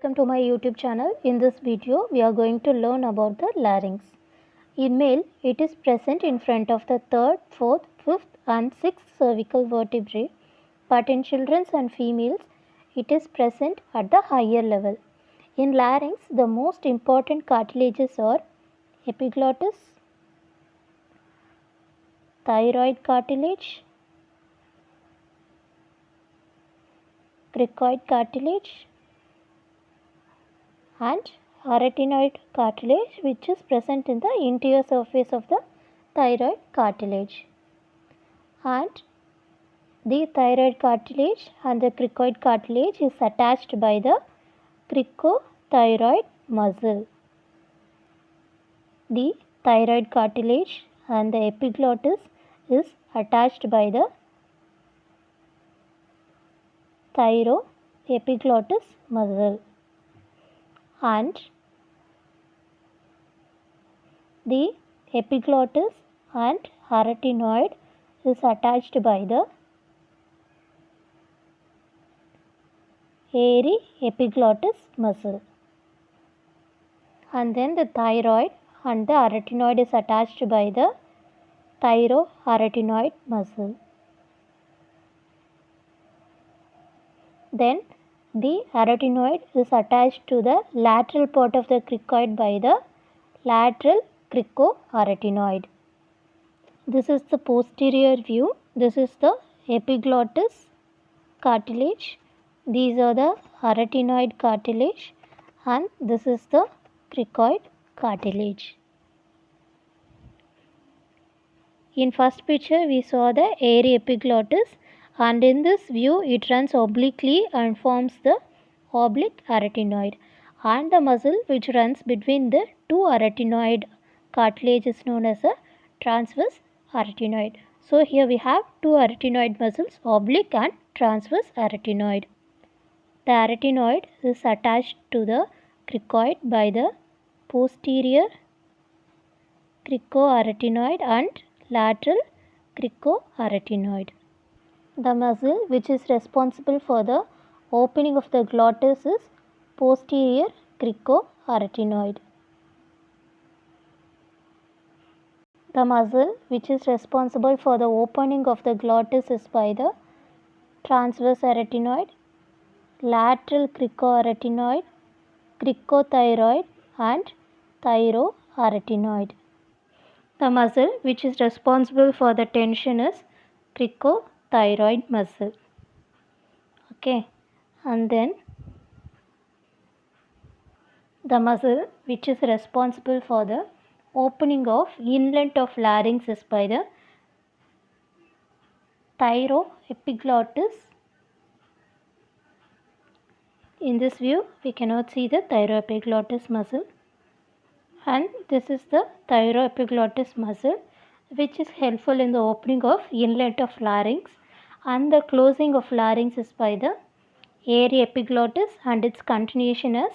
Welcome to my YouTube channel. In this video, we are going to learn about the larynx. In male, it is present in front of the third, fourth, fifth and sixth cervical vertebrae, but in children and females, it is present at the higher level. In larynx, the most important cartilages are epiglottis, thyroid cartilage, cricoid cartilage, and arytenoid cartilage, which is present in the interior surface of the thyroid cartilage. And the thyroid cartilage and the cricoid cartilage is attached by the cricothyroid muscle. The thyroid cartilage and the epiglottis is attached by the thyroepiglottis muscle, and the epiglottis and arytenoid is attached by the aryepiglottis muscle, and then the thyroid and the arytenoid is attached by the thyroarytenoid muscle. Then the arytenoid is attached to the lateral part of the cricoid by the lateral cricoarytenoid. This is the posterior view. This is the epiglottis cartilage. These are the arytenoid cartilage, and this is the cricoid cartilage. In first picture we saw the aryepiglottis, and in this view it runs obliquely and forms the oblique arytenoid, and the muscle which runs between the two arytenoid cartilage is known as a transverse arytenoid. So here we have two arytenoid muscles, oblique and transverse arytenoid. The arytenoid is attached to the cricoid by the posterior cricoarytenoid and lateral cricoarytenoid. The muscle which is responsible for the opening of the glottis is posterior cricoarytenoid. The muscle which is responsible for the opening of the glottis is by the transverse arytenoid, lateral cricoarytenoid, cricothyroid and thyroarytenoid. The muscle which is responsible for the tension is cricothyroid muscle. Okay, and then the muscle which is responsible for the opening of inlet of larynx is by the thyroepiglottis. In this view we cannot see the thyroepiglottis muscle, and this is the thyroepiglottis muscle which is helpful in the opening of inlet of larynx, and the closing of larynx is by the aryepiglottis, and its continuation is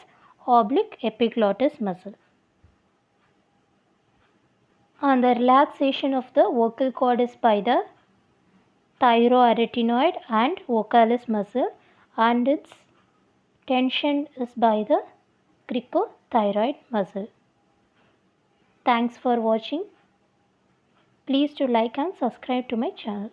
oblique epiglottis muscle. And the relaxation of the vocal cord is by the thyroarytenoid and vocalis muscle, and its tension is by the cricothyroid muscle. Thanks for watching. Please do like and subscribe to my channel.